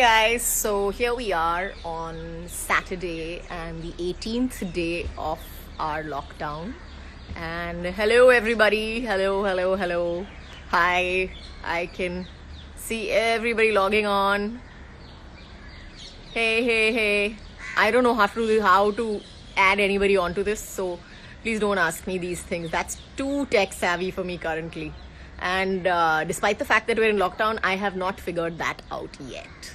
guys, so here we are on Saturday and the 18th day of our lockdown. And hello everybody, hello. Hi, I can see everybody logging on. Hey. I don't know how to add anybody onto this, so please don't ask me these things. That's too tech savvy for me currently. And despite the fact that we're in lockdown, I have not figured that out yet.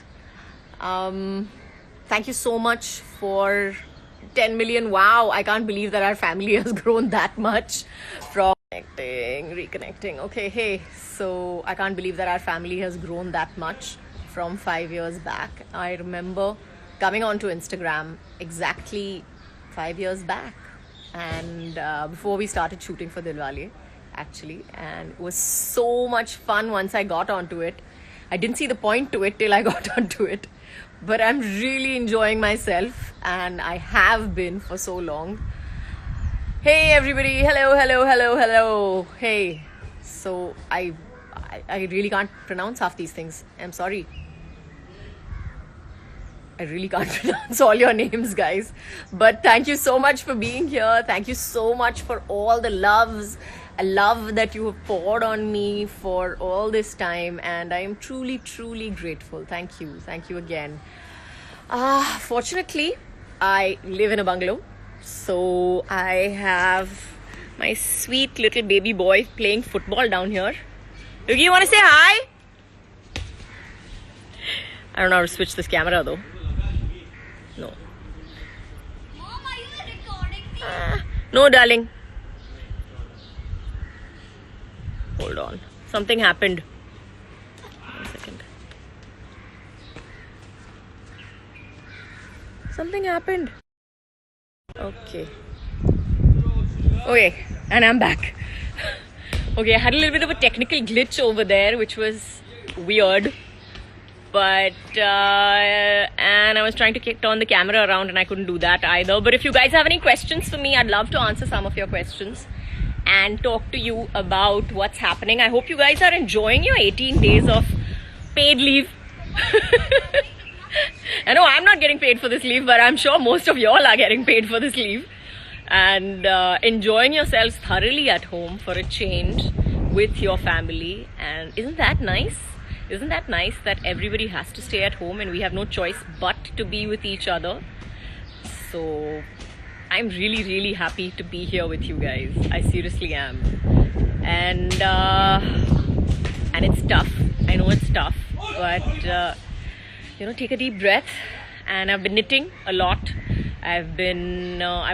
Thank you so much for 10 million. Wow, I can't believe that our family has grown that much from reconnecting. Okay, hey, so I can't believe that our family has grown that much from 5 years back. I remember coming onto Instagram exactly 5 years back, and before we started shooting for Dilwale, actually, and it was so much fun once I got onto it. I didn't see the point to it till I got onto it, but I'm really enjoying myself, and I have been for so long. Hey everybody, hello. Hey, so I really can't pronounce half these things. I'm sorry. I really can't pronounce all your names, guys. But thank you so much for being here. Thank you so much for all the love that you have poured on me for all this time. And I am truly grateful. Thank you again. Fortunately, I live in a bungalow. So I have my sweet little baby boy playing football down here. Yugi, you want to say hi? I don't know how to switch this camera though. No. Mom, are you recording me? No, darling. Hold on. Something happened. 1 second. Something happened. Okay, and I'm back. Okay, I had a little bit of a technical glitch over there, which was weird. But and I was trying to turn the camera around and I couldn't do that either. But if you guys have any questions for me, I'd love to answer some of your questions and talk to you about what's happening. I hope you guys are enjoying your 18 days of paid leave. I know I'm not getting paid for this leave, but I'm sure most of y'all are getting paid for this leave and enjoying yourselves thoroughly at home for a change with your family. And isn't that nice? Isn't that nice that everybody has to stay at home and we have no choice but to be with each other? So I'm really happy to be here with you guys. I seriously am. And it's tough. I know it's tough, but take a deep breath. And I've been knitting a lot. I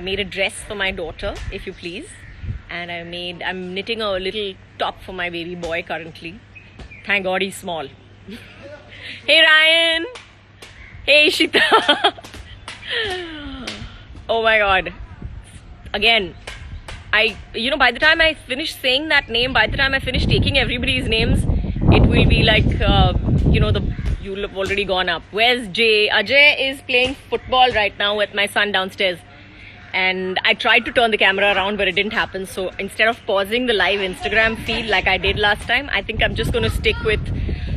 made a dress for my daughter, if you please, and I'm knitting a little top for my baby boy currently. Thank God he's small. Hey Ryan. Hey Shita. Oh my God. Again, by the time I finish saying that name, by the time I finish taking everybody's names, it will be like, you'll have already gone up. Where's Jay? Ajay is playing football right now with my son downstairs. And I tried to turn the camera around, but it didn't happen. So instead of pausing the live Instagram feed like I did last time, I think I'm just going to stick with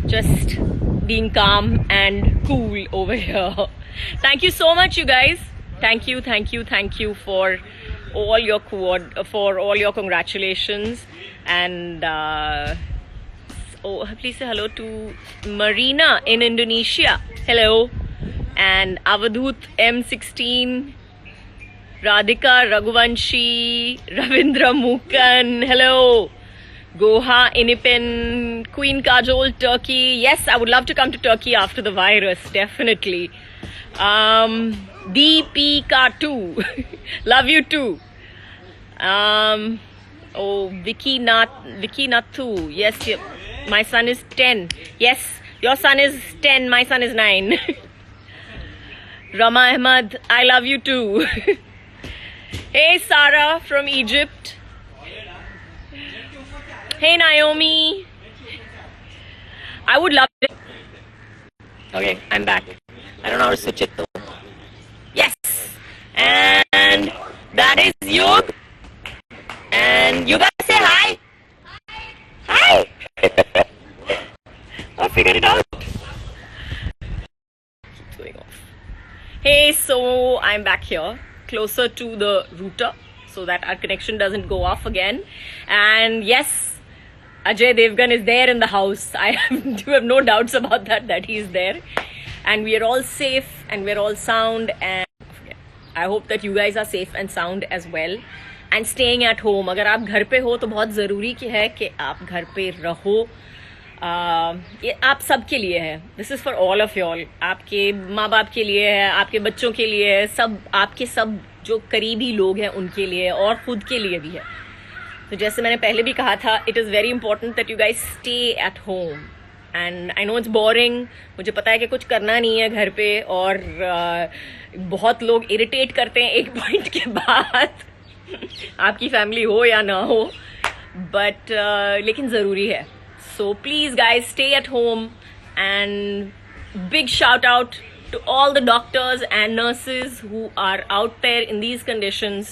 just being calm and cool over here. Thank you so much, you guys. Thank you for all your congratulations. And please say hello to Marina in Indonesia. Hello. And Avadhut M16. Radhika Raghuvanshi, Ravindra Mukan, hello. Goha Inipen, Queen Kajol, Turkey. Yes, I would love to come to Turkey after the virus, definitely. Deepika2, love you too. Vicky Nathu, yes, my son is 10. Yes, your son is 10, my son is 9. Rama Ahmad, I love you too. Hey Sarah from Egypt. Hey Naomi. I would love it. Okay, I'm back. I don't know how to switch it though. Yes. And that is Yog. And you guys say hi. Hi. I'll figure it out. So I'm back here, closer to the router, so that our connection doesn't go off again. And yes, Ajay Devgan is there in the house. I have no doubts about that he is there. And we are all safe and we're all sound. And I hope that you guys are safe and sound as well. And staying at home. अगर आप घर पे हो तो बहुत ज़रूरी है कि आप घर पे रहो. ये आप सब के लिए है. This is for all of wall. आपके माँ बाप के लिए है, आपके बच्चों के लिए है, सब आपके सब जो करीबी लोग हैं उनके लिए और खुद के लिए भी है. तो जैसे मैंने पहले भी कहा था, it is very important that you guys stay at home. And I know it's boring. मुझे पता है कि कुछ करना नहीं है घर पे, और बहुत लोग इरिटेट करते हैं एक पॉइंट के बाद आपकी फैमिली हो या ना हो, बट लेकिन ज़रूरी है. So please guys stay at home. And big shout out to all the doctors and nurses who are out there in these conditions,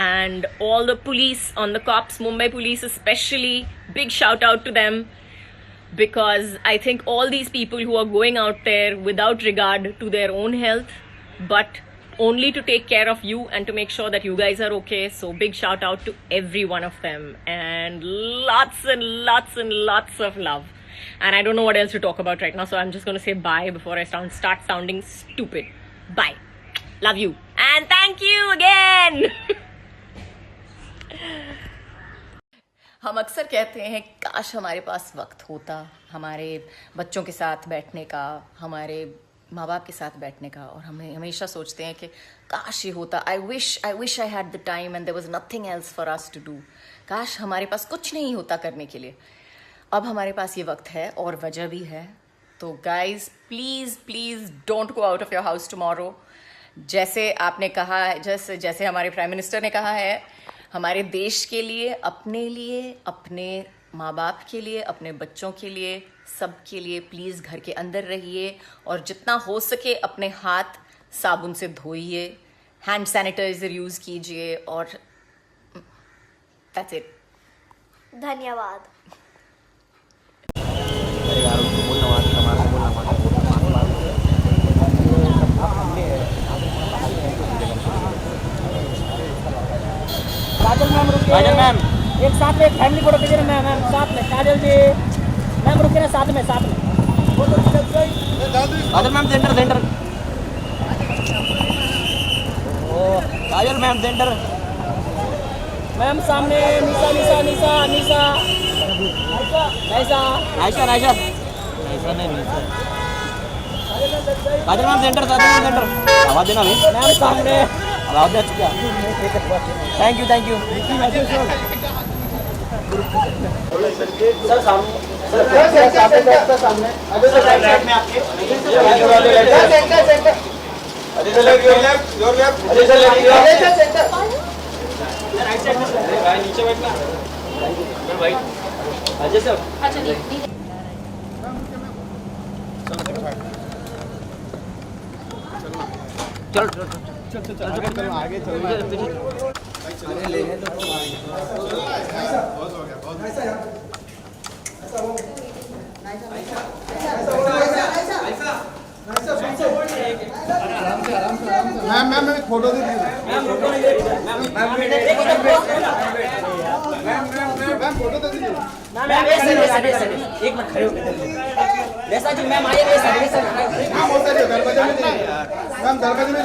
and all the police on the cops, Mumbai police especially, big shout out to them, because I think all these people who are going out there without regard to their own health, but only to take care of you and to make sure that you guys are okay. So big shout out to every one of them, and lots and lots and lots of love. And I don't know what else to talk about right now, so I'm just going to say bye before I start sounding stupid. Bye. Love you. And thank you again. हम अक्सर कहते हैं काश हमारे पास वक्त होता हमारे बच्चों के साथ बैठने का, हमारे माँ बाप के साथ बैठने का, और हम हमेशा सोचते हैं कि काश ये होता. I wish I had the time and there was nothing else for us to do. काश हमारे पास कुछ नहीं होता करने के लिए. अब हमारे पास ये वक्त है और वजह भी है. तो guys please don't go out of your house tomorrow. जैसे आपने कहा है, जैसे हमारे प्राइम मिनिस्टर ने कहा है, हमारे देश के लिए, अपने माँ बाप के लिए, अपने बच्चों के लिए, सब के लिए प्लीज़ घर के अंदर रहिए, और जितना हो सके अपने हाथ साबुन से धोइए, हैंड सैनिटाइजर यूज़ कीजिए, और दैट्स इट. धन्यवाद. काजल मैम एक साथ में फैमिली फोटो खींचे ना मैम. साथ में काजल जी मैम रुके ना, साथ में काजल मैम सेंटर. ओ काजल मैम सेंटर. मैम सामने निशा आयशा नहीं. काजल मैम सेंटर. आवाज देना मैम सामने. आवाज दे चुका. Thank you sir. सामने सामने आपके नीचे बैठना भाई. अजय सर. चलो आगे चलो. अरे लेने तो बहुत हो गया. मैम एक फोटो दे दीजिए. मैम फोटो दे दीजिए. एक मिनट खड़े होकर जैसा जी मैम आइए. दरवाजे में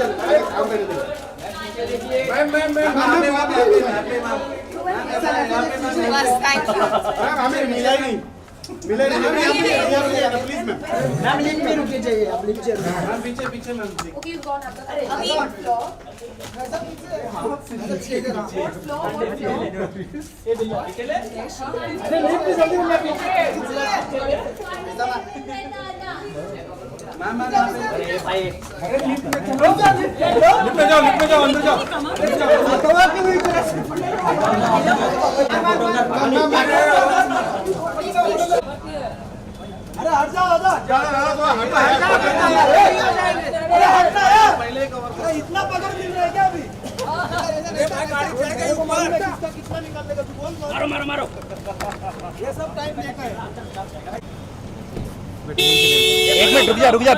हमें मिला ही नहीं. प्लीज मैम लिंक में रुकिए चाहिए. आप नीचे पीछे ma'am. Okay you gone lift में जाओ अंदर जाओ. अरे हट जाओ. पहले इतना पकड़ मिल रहा है क्या अभी? कितना निकालने का तू बोल. मारो. ये सब टाइम देखा है. एक मिनट रुक जा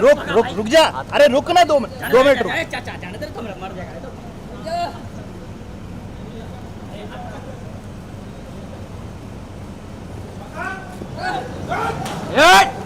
रुक जा अरे रुक ना 2 मिनट रुक Hit!